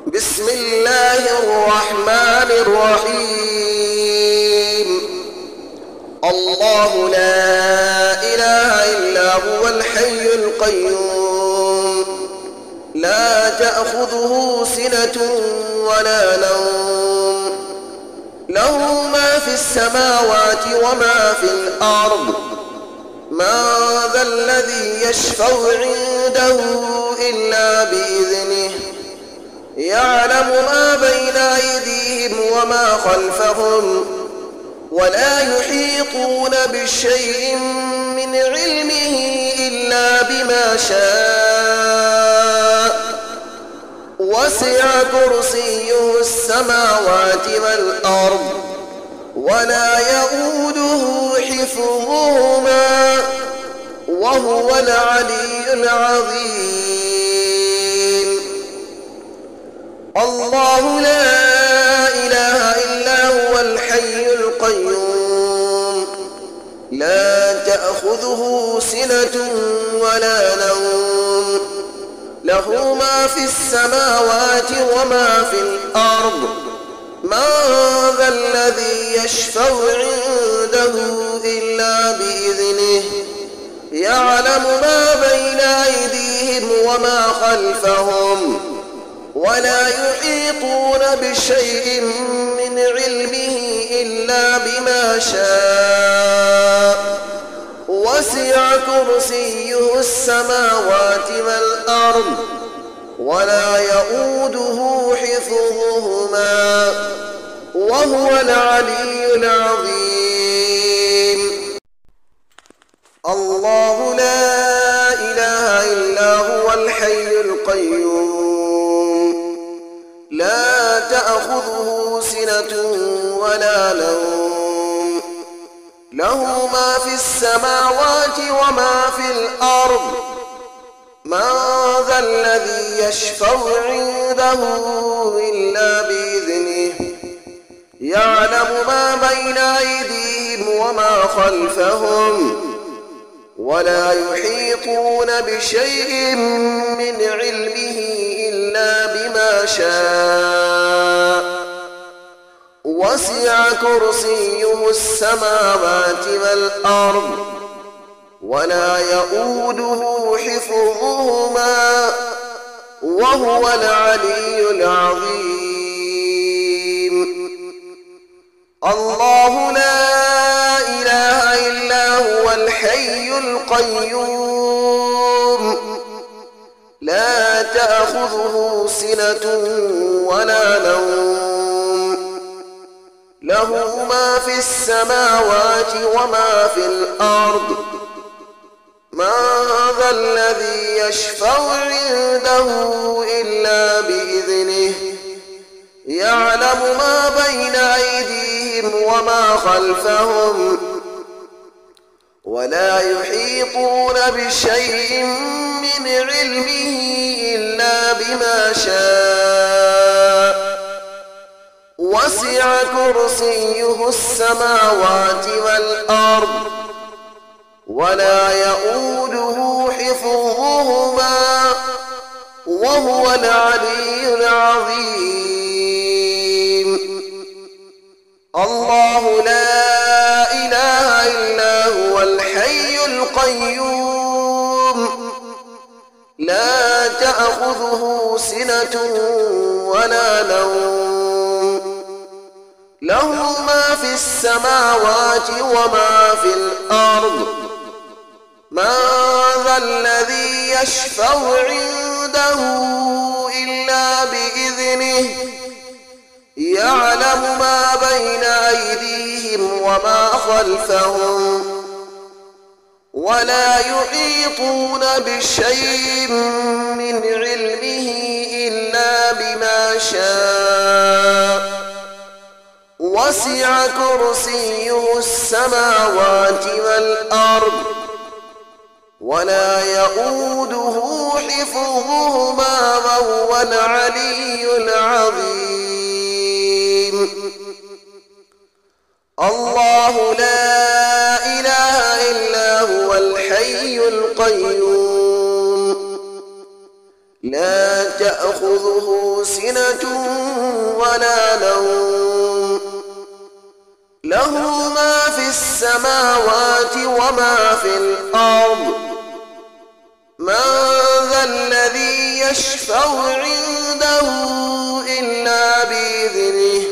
بسم الله الرحمن الرحيم. الله لا إله إلا هو الحي القيوم، لا تأخذه سنة ولا نوم، له ما في السماوات وما في الأرض. من ذا الذي يشفع عنده إلا بإذنه، يعلم ما بين أيديهم وما خلفهم، ولا يحيطون بشيء من علمه إلا بما شاء. وسع كرسيه السماوات والأرض، ولا يؤوده حفظهما، وهو العلي العظيم. الله لا إله إلا هو الحي القيوم، لا تأخذه سنة ولا نوم، له ما في السماوات وما في الأرض. من ذا الذي يشفع عنده إلا بإذنه، يعلم ما بين أيديهم وما خلفهم، ولا يحيطون بشيء من علمه إلا بما شاء. وسع كرسيه السماوات والأرض، ولا يؤوده حفظهما، وهو العلي العظيم. الله لا إله إلا هو الحي القيوم، لا تأخذه سنة ولا نوم، له ما في السماوات وما في الأرض. من ذا الذي يشفع عنده إلا بإذنه، يعلم ما بين أيديهم وما خلفهم، ولا يحيطون بشيء من علمه إلا بما شاء. وسع كرسيه السماوات والأرض، ولا يؤوده حفظهما، وهو العلي العظيم. الله لا إله إلا هو الحي القيوم، لا تأخذه سنة ولا نوم، له ما في السماوات وما في الأرض. من ذا الذي يشفع عنده إلا بإذنه، يعلم ما بين أيديهم وما خلفهم، ولا يحيطون بشيء من علمه إلا بما شاء. وسع كرسيه السماوات والأرض، ولا يؤوده حفظهما، وهو العلي العظيم. الله لا إله إلا هو الحي القيوم، لا تأخذه سنة ولا نوم، له ما في السماوات وما في الأرض. من ذا الذي يشفع عنده إلا بإذنه، يعلم ما بين أيديهم وما خلفهم، ولا يحيطون بشيء من علمه إلا بما شاء. وسع كرسيه السماوات والأرض، ولا يؤوده حفظهما، وهو العلي العظيم. الله لا إله إلا هو الحي القيوم، لا تأخذه سنة ولا نوم له ما في السماوات وما في الأرض من ذا الذي يشفع عنده إلا بإذنه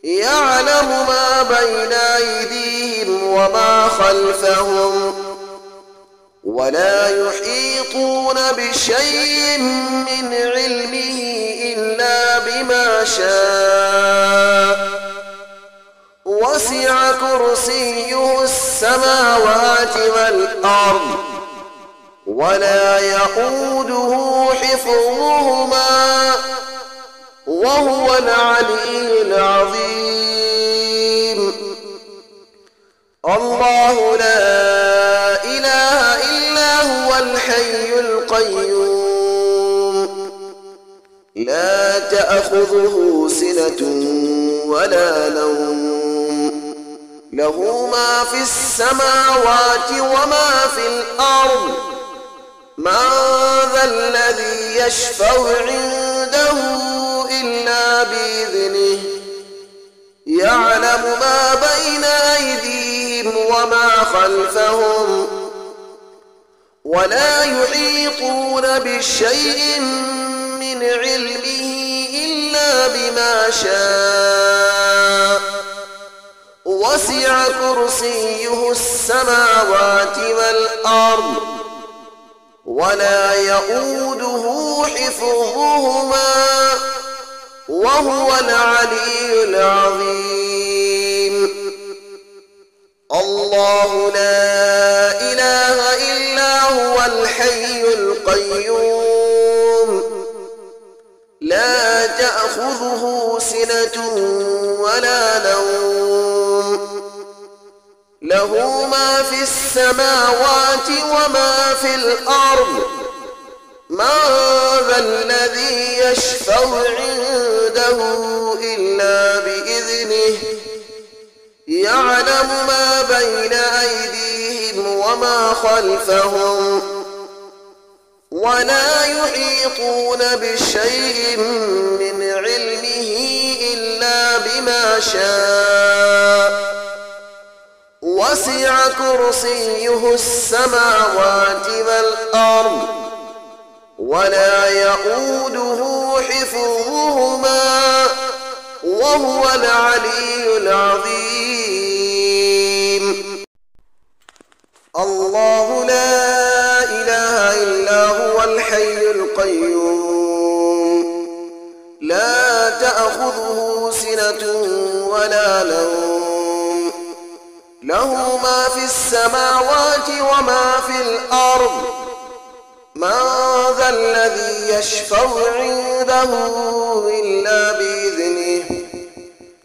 يعلم ما بين أيديهم وما خلفهم ولا يحيطون بشيء من علمه إلا بما شاء وسع كرسيه السماوات والأرض ولا يئوده حفظهما وهو العلي العظيم الله لا إله إلا هو الحي القيوم لا تأخذه سنة ولا نوم له ما في السماوات وما في الأرض من ذا الذي يشفع عنده إلا بإذنه يعلم ما بين أيديهم وما خلفهم ولا يحيطون بشيء من علمه إلا بما شاء وسع كرسيه السماوات والأرض ولا يئوده حفظهما وهو العلي العظيم الله لا إله إلا هو الحي القيوم لا تأخذه سنة ولا نوم له ما في السماوات وما في الأرض من ذا الذي يشفع عنده إلا بإذنه يعلم ما بين أيديهم وما خلفهم ولا يحيطون بشيء من علمه إلا بما شاء وسع كرسيه السماوات والأرض ولا يئوده حفظهما وهو العلي العظيم الله لا إله إلا هو الحي القيوم لا تأخذه سنة ولا نوم له ما في السماوات وما في الأرض من ذا الذي يشفع عنده إلا بإذنه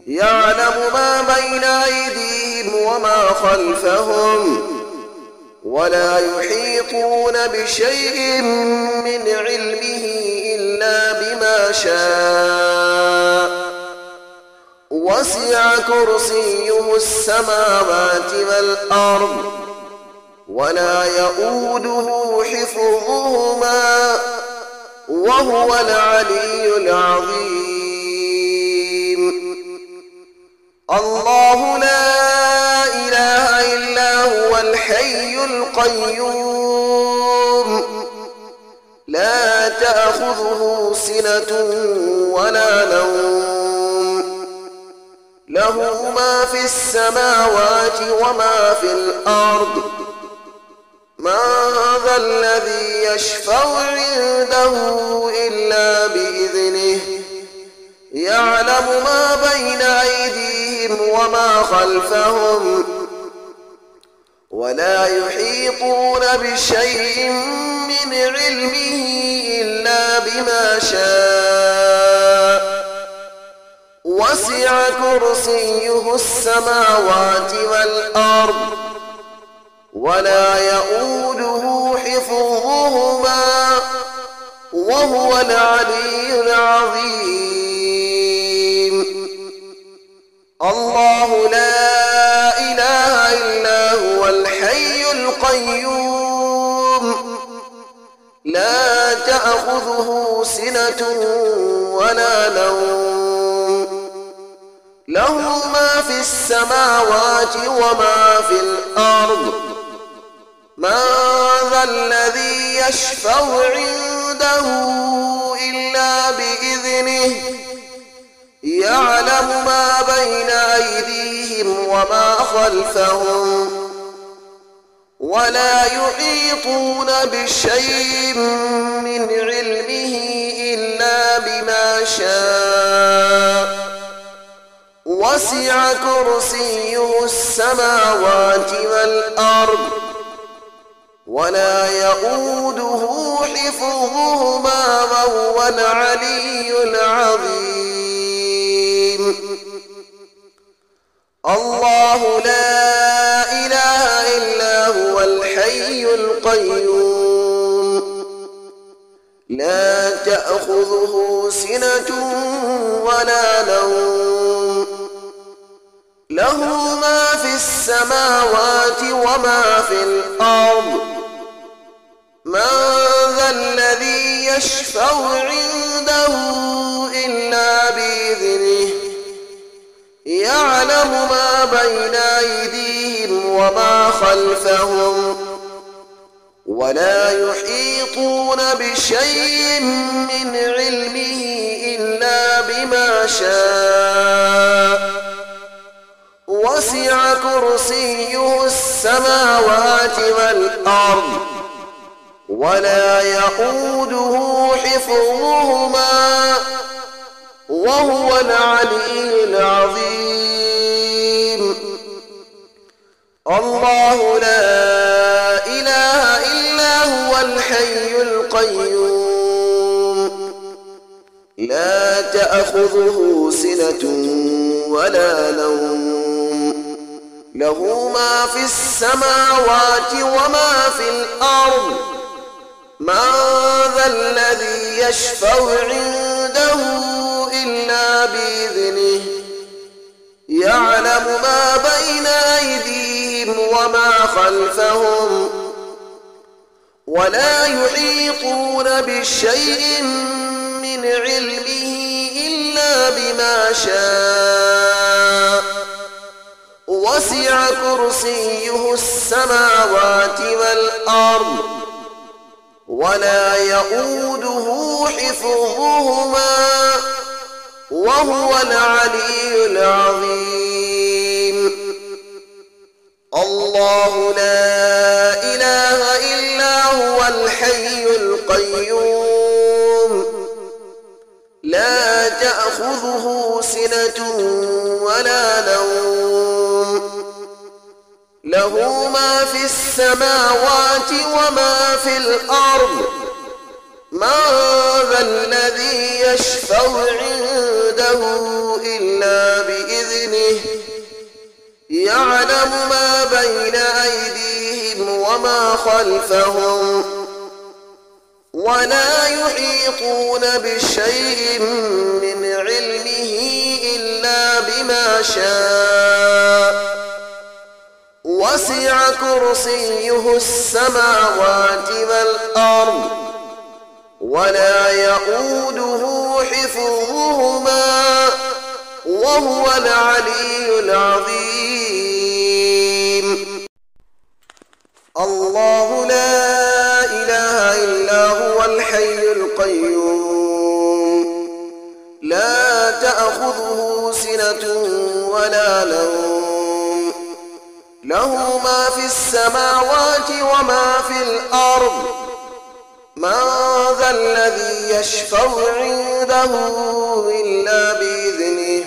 يعلم ما بين أيديهم وما خلفهم ولا يحيطون بشيء من علمه إلا بما شاء وسع كرسيه السماوات والأرض ولا يئوده حفظهما وهو العلي العظيم الله لا إله إلا هو الحي القيوم لا تأخذه سنة ولا نوم له ما في السماوات وما في الأرض من ذا الذي يشفع عنده إلا بإذنه يعلم ما بين أيديهم وما خلفهم ولا يحيطون بشيء من علمه إلا بما شاء وسع كرسيه السماوات والأرض ولا يئوده حفظهما وهو العلي العظيم الله لا إله إلا هو الحي القيوم لا تأخذه سنة ولا نوم له ما في السماوات وما في الأرض من ذا الذي يشفع عنده إلا بإذنه يعلم ما بين أيديهم وما خلفهم ولا يحيطون بشيء من علمه إلا بما شاء وسع كرسيه السماوات والأرض ولا يؤوده حفظهما وهو العلي العظيم الله لا إله إلا هو الحي القيوم لا تأخذه سنة ولا نوم له ما في السماوات وما في الأرض من ذا الذي يشفع عنده إلا بإذنه يعلم ما بين أيديهم وما خلفهم ولا يحيطون بشيء من علمه إلا بما شاء وسع كرسيه السماوات والأرض ولا يؤوده حفظهما وهو العلي العظيم الله لا إله إلا هو الحي القيوم لا تأخذه سنة ولا نوم له ما في السماوات وما في الأرض من ذا الذي يشفع عنده إلا بإذنه يعلم ما بين أيديهم وما خلفهم ولا يحيطون بشيء من علمه إلا بما شاء وسع كرسيه السماوات والأرض ولا يؤوده حفظهما وهو العلي العظيم الله لا إله إلا هو الحي القيوم لا تأخذه سنة ولا نوم له ما في السماوات وما في الأرض من ذا الذي يشفع عنده إلا بإذنه يعلم ما بين أيديهم وما خلفهم ولا يحيطون بشيء من علمه إلا بما شاء وسع كرسيه السماوات والأرض ولا يؤوده حفظهما وهو العلي العظيم الله لا إله إلا هو الحي القيوم لا تأخذه سنة ولا نوم له ما في السماوات وما في الأرض من ذا الذي يشفع عنده إلا بإذنه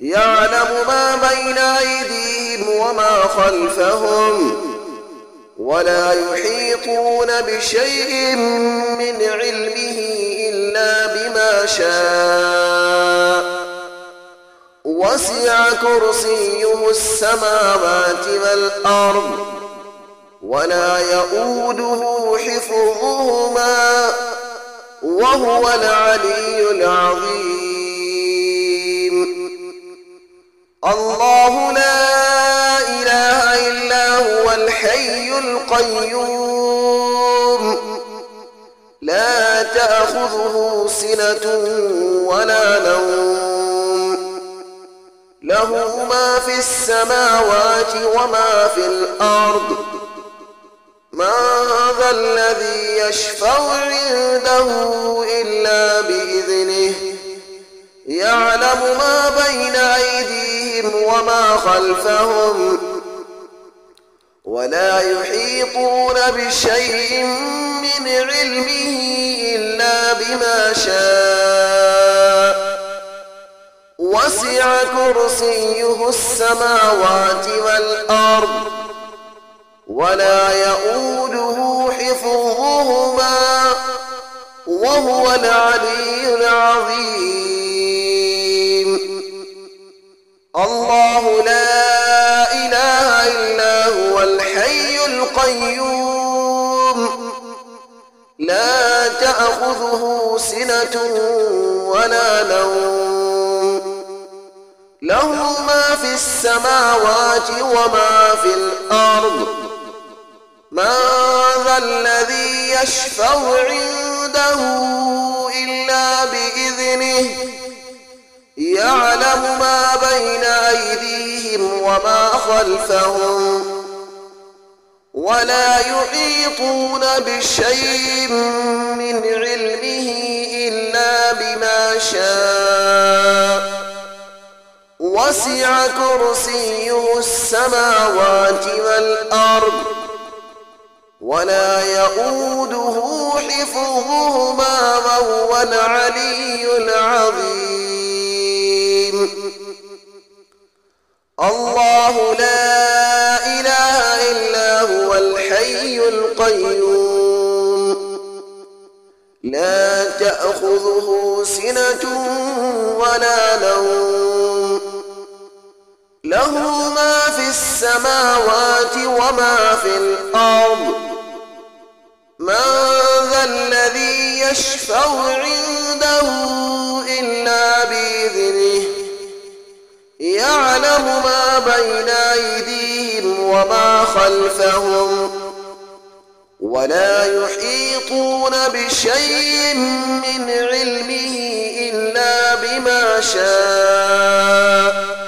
يعلم ما بين أيديهم وما خلفهم ولا يحيطون بشيء من علمه إلا بما شاء وسع كرسيه السماوات والأرض ولا يؤوده حفظهما وهو العلي العظيم الله لا إله إلا هو الحي القيوم لا تأخذه سنة ولا نوم له ما في السماوات وما في الأرض من ذا الذي يشفع عنده إلا بإذنه يعلم ما بين أيديهم وما خلفهم ولا يحيطون بشيء من علمه إلا بما شاء وسع كرسيه السماوات والأرض ولا يؤوده حفظهما وهو العلي العظيم الله لا إله إلا هو الحي القيوم لا تأخذه سنة ولا نوم له ما في السماوات وما في الأرض من ذا الذي يشفع عنده إلا بإذنه يعلم ما بين أيديهم وما خلفهم ولا يحيطون بشيء من علمه إلا بما شاء وسع كرسيه السماوات والأرض ولا يؤوده حفظهما وهو العلي العظيم الله لا إله إلا هو الحي القيوم لا تأخذه سنة ولا نوم له ما في السماوات وما في الأرض من ذا الذي يشفع عنده إلا بإذنه يعلم ما بين أيديهم وما خلفهم ولا يحيطون بشيء من علمه إلا بما شاء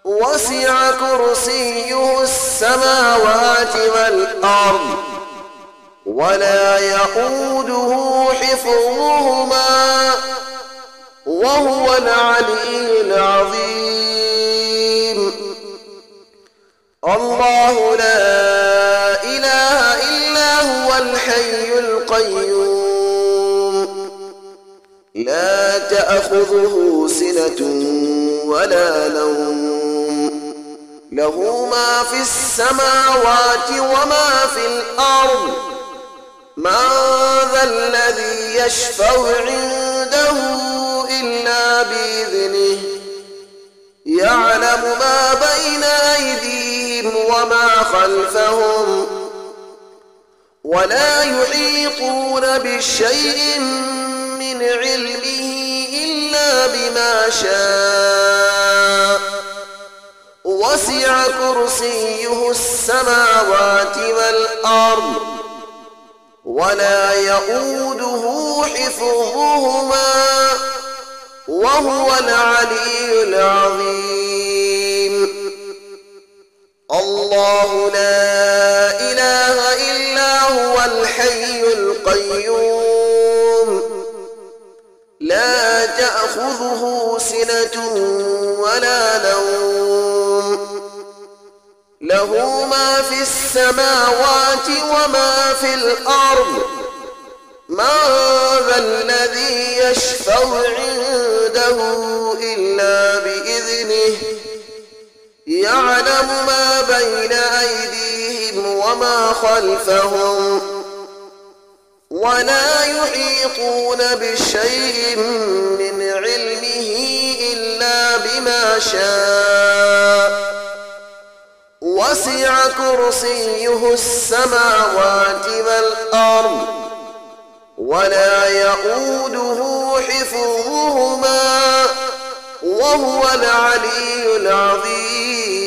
وسع كرسيه السماوات والأرض ولا يؤوده حفظهما وهو العلي العظيم الله لا إله إلا هو الحي القيوم لا تأخذه سنة ولا نوم له ما في السماوات وما في الأرض من ذا الذي يشفع عنده إلا بإذنه يعلم ما بين أيديهم وما خلفهم ولا يحيطون بشيء من علمه إلا بما شاء وسع كرسيه السماوات والأرض ولا يؤوده حفظهما وهو العلي العظيم الله لا إله إلا هو الحي القيوم لا تأخذه سنة ولا نوم له ما في السماوات وما في الأرض من ذا الذي يشفع عنده إلا بإذنه يعلم ما بين أيديهم وما خلفهم ولا يحيطون بشيء من علمه إلا بما شاء وسع كرسيه السماوات والأرض ولا يؤوده حفظهما وهو العلي العظيم